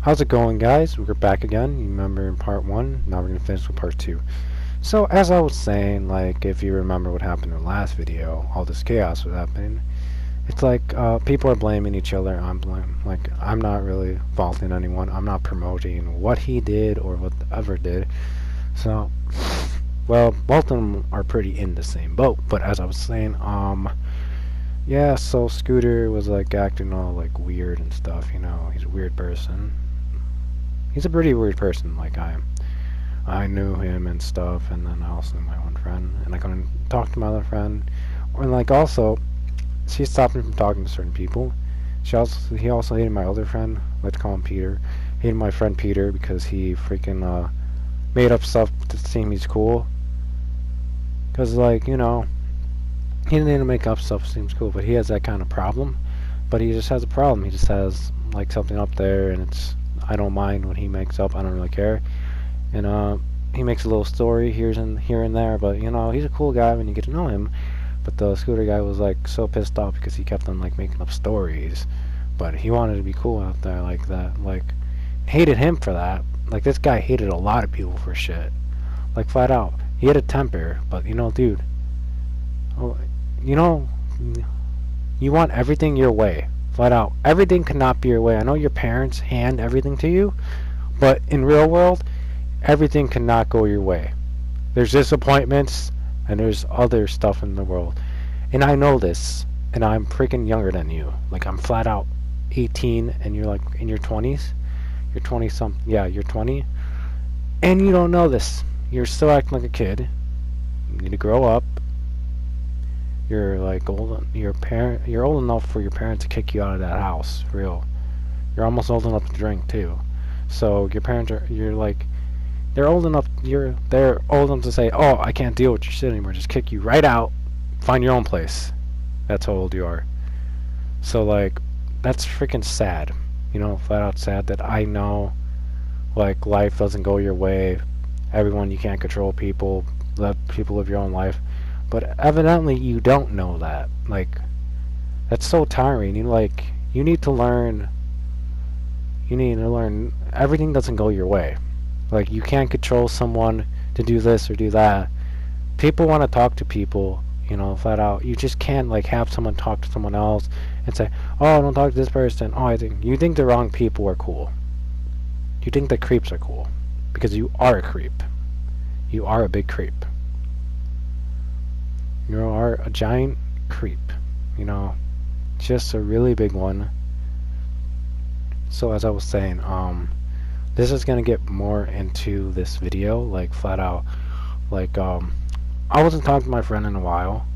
How's it going, guys? We're back again. You remember in part 1, now we're going to finish with part 2. So, as I was saying, like, if you remember what happened in the last video, all this chaos was happening. It's like, people are blaming each other. I'm not really faulting anyone. I'm not promoting what he did or whatever did. So, well, both of them are pretty in the same boat. But as I was saying, yeah, so Scooter was like acting all like weird and stuff, you know, he's a weird person. He's a pretty weird person, like I knew him and stuff, and then I also knew my one friend, and I couldn't talk to my other friend. And like also, she stopped me from talking to certain people. He also hated my other friend, let's call him Peter. He hated my friend Peter because he freaking made up stuff to seem he's cool. Cause like, you know, he didn't need to make up stuff seems cool, but he has that kind of problem. But he just has a problem. He just has like something up there, and it's I don't mind when he makes up. I don't really care. And he makes a little story here and there. But you know, he's a cool guy when you get to know him. But the Scooter guy was like so pissed off because he kept on like making up stories. But he wanted to be cool out there like that. Like hated him for that. Like this guy hated a lot of people for shit. Like flat out. He had a temper, but you know, dude. Oh, you know, you want everything your way, flat out. Everything cannot be your way. I know your parents hand everything to you, but in real world, everything cannot go your way. There's disappointments, and there's other stuff in the world. And I know this, and I'm freaking younger than you. Like, I'm flat out 18, and you're like in your 20s. You're 20-something. Yeah, you're 20. And you don't know this. You're still acting like a kid. You need to grow up. You're like old. You're old enough for your parents to kick you out of that house. Real. You're almost old enough to drink too. So your parents are. You're like. They're old enough. They're old enough to say, "Oh, I can't deal with your shit anymore. Just kick you right out. Find your own place." That's how old you are. So like, that's freaking sad. You know, flat out sad that I know. Like life doesn't go your way. Everyone, you can't control people. Let people live your own life. But evidently you don't know that. Like, that's so tiring. You need to learn everything doesn't go your way. Like, you can't control someone to do this or do that. People want to talk to people, you know, flat out. You just can't like have someone talk to someone else and say, "Oh, don't talk to this person." Oh, you think the wrong people are cool. You think the creeps are cool because you are a creep. You are a big creep. You are a giant creep, you know, just a really big one. So as I was saying, this is gonna get more into this video, like flat out, like I wasn't talking to my friend in a while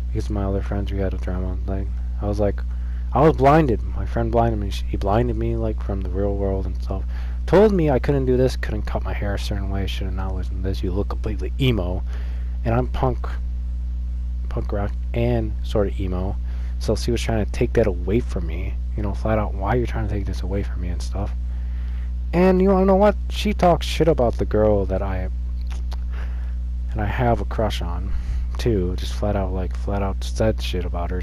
because my other friends we had a drama. Like I was blinded. My friend blinded me. He blinded me like from the real world and stuff. Told me I couldn't do this, couldn't cut my hair a certain way, should have not listened to this. You look completely emo, and I'm punk rock and sort of emo, so she was trying to take that away from me, you know, flat out. Why you're trying to take this away from me and stuff. And you wanna know what, she talks shit about the girl that I have a crush on too, just flat out said shit about her,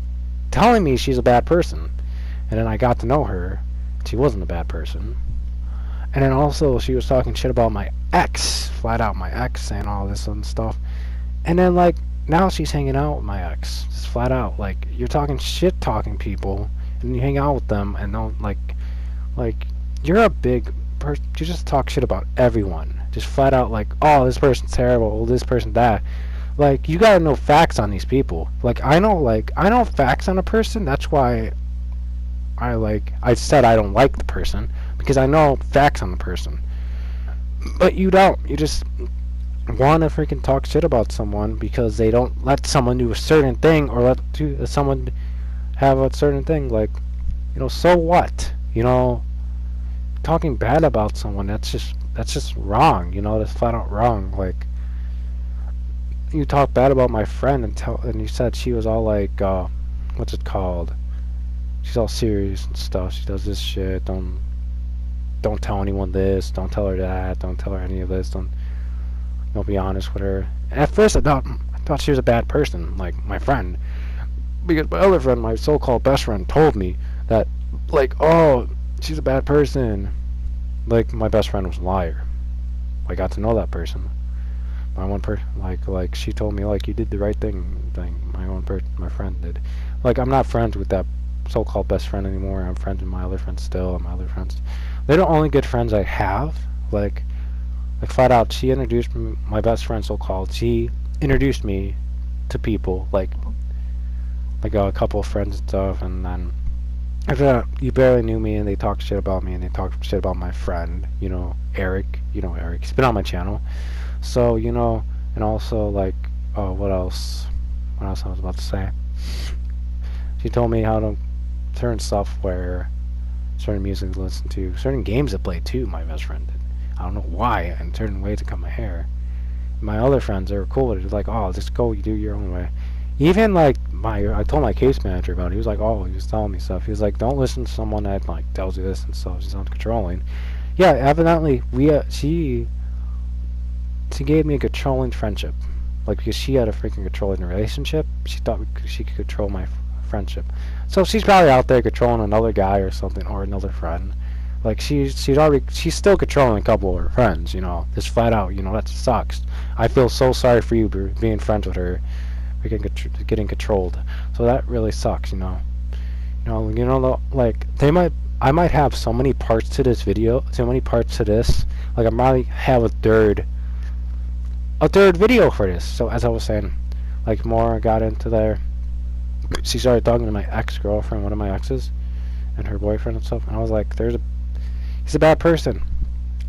telling me she's a bad person. And then I got to know her, she wasn't a bad person. And then also she was talking shit about my ex, flat out my ex, and all this and stuff. And then like now she's hanging out with my ex, just flat out. Like, you're talking shit talking people, and you hang out with them, and don't like you're a big person. You just talk shit about everyone, just flat out. Like, oh, this person's terrible, oh, this person that. Like, you gotta know facts on these people. Like, I know facts on a person. That's why I said I don't like the person, because I know facts on the person. But you don't. You just want to freaking talk shit about someone because they don't let someone do a certain thing, or let someone have a certain thing. Like, you know, so what? You know, talking bad about someone, that's just wrong. You know, that's flat out wrong. Like, you talk bad about my friend and you said she was all like, what's it called? She's all serious and stuff. She does this shit. Don't tell anyone this. Don't tell her that. Don't tell her any of this. Don't be honest with her. At first I thought she was a bad person, like my friend, because my other friend, my so-called best friend, told me that, like, oh, she's a bad person. like my best friend was a liar. I got to know that person. My one person, like she told me like you did the right thing. My friend did. Like I'm not friends with that so-called best friend anymore. I'm friends with my other friends still. And my other friends, they're the only good friends I have. Like flat out, she introduced me, my best friend so-called. She introduced me to people like a couple of friends and stuff, and then after that, you barely knew me, and they talked shit about me, and they talked shit about my friend, Eric. Eric. He's been on my channel. So, and also, like, what else? What else I was about to say? She told me how to certain software, certain music to listen to, certain games to play too, my best friend did. I don't know why, and certain ways to cut my hair. My other friends, they were cool. They're like, oh, just go, you do your own way. Even, like, I told my case manager about it. He was like, oh, he was telling me stuff. He was like, don't listen to someone that, like, tells you this and stuff. She sounds controlling. Yeah, evidently, she gave me a controlling friendship. Like, because she had a freaking controlling relationship, she thought she could control my friendship. So she's probably out there controlling another guy or something, or another friend. Like, she's still controlling a couple of her friends, just flat out, that sucks. I feel so sorry for you being friends with her, getting controlled. So that really sucks, like, I might have so many parts to this video, so many parts to this, like, I might have a third video for this. So as I was saying, like, more got into there. She started talking to my ex-girlfriend, one of my exes, and her boyfriend and stuff, and I was like, he's a bad person.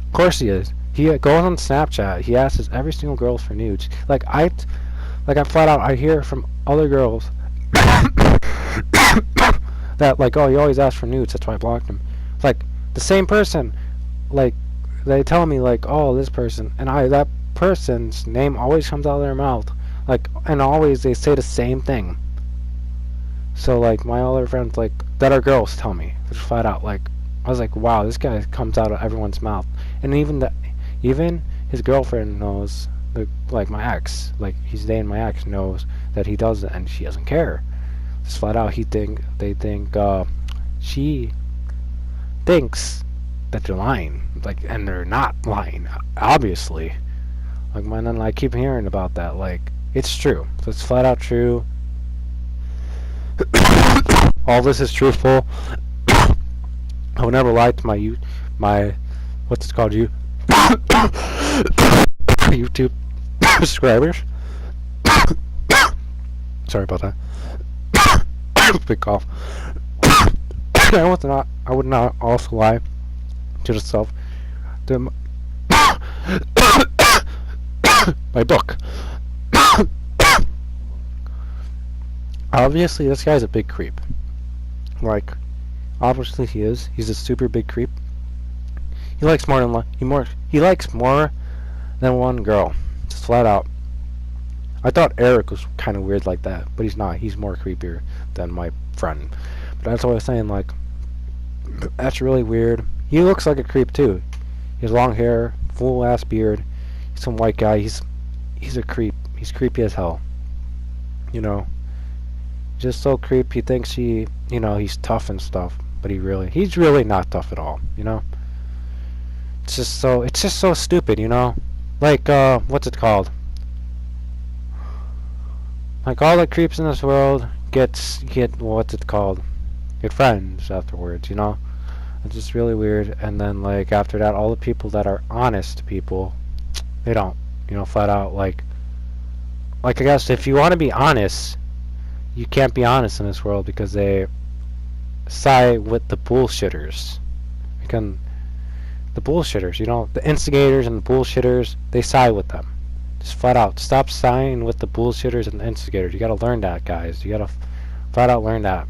Of course he is. He goes on Snapchat. He asks every single girl for nudes. I'm flat out. I hear from other girls that, like, oh, you always ask for nudes. That's why I blocked him. Like, the same person, like, they tell me, like, oh, this person, and that person's name always comes out of their mouth, like, and always they say the same thing. So, like, my other friends, like, that are girls, tell me, just flat out, like, I was like, wow, this guy comes out of everyone's mouth. And even his girlfriend knows, like my ex, like, he's dating my ex, knows that he does it, and she doesn't care. Just flat out, she thinks that they're lying, like, and they're not lying, obviously. Like, and I keep hearing about that, like, it's true. So it's flat out true. All this is truthful. I would never lie to my what's it called, YouTube subscribers. Sorry about that. Big cough. I would not also lie to myself. My book. Obviously, this guy's a big creep. Like, obviously he is. He's a super big creep. He likes more than one girl. Just flat out. I thought Eric was kind of weird like that, but he's not. He's more creepier than my friend. But that's what I was saying, like, that's really weird. He looks like a creep too. He has long hair, full ass beard. He's some white guy. He's a creep. He's creepy as hell. Just so creepy. He thinks he's tough and stuff, but he's really not tough at all. It's just so stupid. Like, what's it called? Like, all the creeps in this world get what's it called? Get friends afterwards. It's just really weird. And then, like, after that, all the people that are honest people, they don't. Flat out, like, I guess if you want to be honest, you can't be honest in this world because they side with the bullshitters. The bullshitters, the instigators and the bullshitters, they side with them. Just flat out, stop siding with the bullshitters and the instigators. You gotta learn that, guys. You gotta flat out learn that,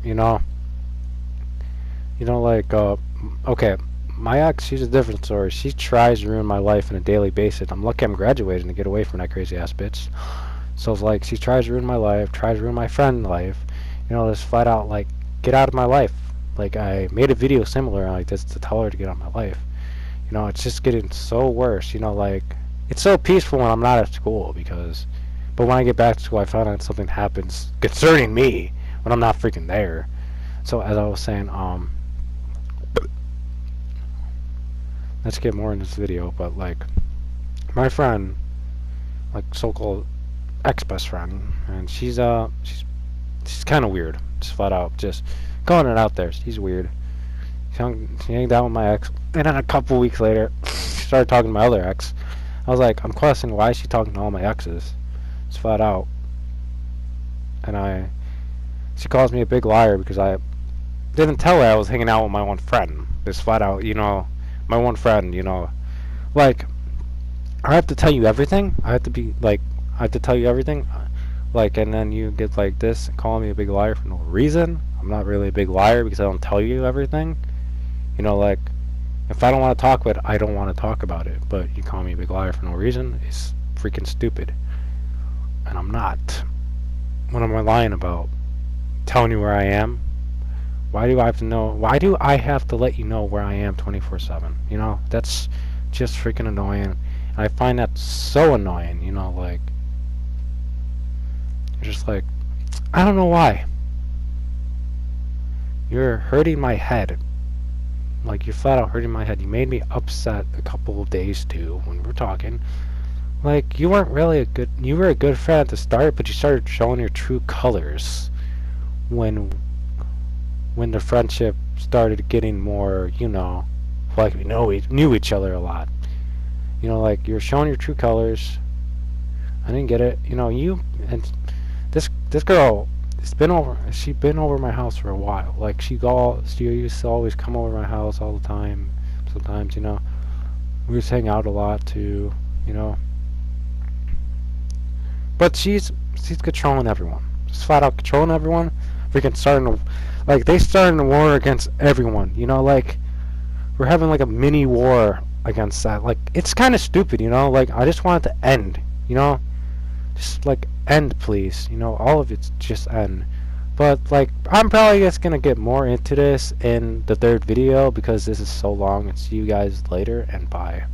like, okay, my ex, she's a different story. She tries to ruin my life on a daily basis. I'm lucky I'm graduating to get away from that crazy ass bitch. So it's like, she tries to ruin my life, tries to ruin my friend's life. Just flat out, like, get out of my life. Like, I made a video similar like this to tell her to get out of my life. It's just getting so worse. Like, it's so peaceful when I'm not at school but when I get back to school, I find out something happens concerning me when I'm not freaking there. So as I was saying, let's get more in this video, but like, my friend, like so-called ex-best friend, and she's kind of weird, just flat out, just calling it out there. She's weird. She hanged out with my ex, and then a couple weeks later, she started talking to my other ex. I was like, I'm questioning why is she talking to all my exes? It's flat out. And she calls me a big liar because I didn't tell her I was hanging out with my one friend. It's flat out, my one friend, like, I have to tell you everything. I have to tell you everything. Like, and then you get like this and call me a big liar for no reason. I'm not really a big liar because I don't tell you everything. Like, if I don't want to talk about it, I don't want to talk about it. But you call me a big liar for no reason, it's freaking stupid. And I'm not. What am I lying about? Telling you where I am? Why do I have to know? Why do I have to let you know where I am 24/7? That's just freaking annoying. And I find that so annoying, like, you're just like, I don't know why. You're hurting my head. Like, you're flat out hurting my head. You made me upset a couple of days too when we were talking. Like, you weren't really you were a good friend at the start, but you started showing your true colors when the friendship started getting more, like we knew each other a lot. Like, you're showing your true colors. I didn't get it. You and this girl, she's been over my house for a while. Like, she used to always come over my house all the time. Sometimes, we just hang out a lot too, But she's controlling everyone. Just flat out controlling everyone. Freaking they starting a war against everyone. Like, we're having like a mini war against that. Like, it's kind of stupid. Like, I just want it to end. Just like end, please. All of it's just end. But like, I'm probably just gonna get more into this in the third video because this is so long. And see you guys later, and bye.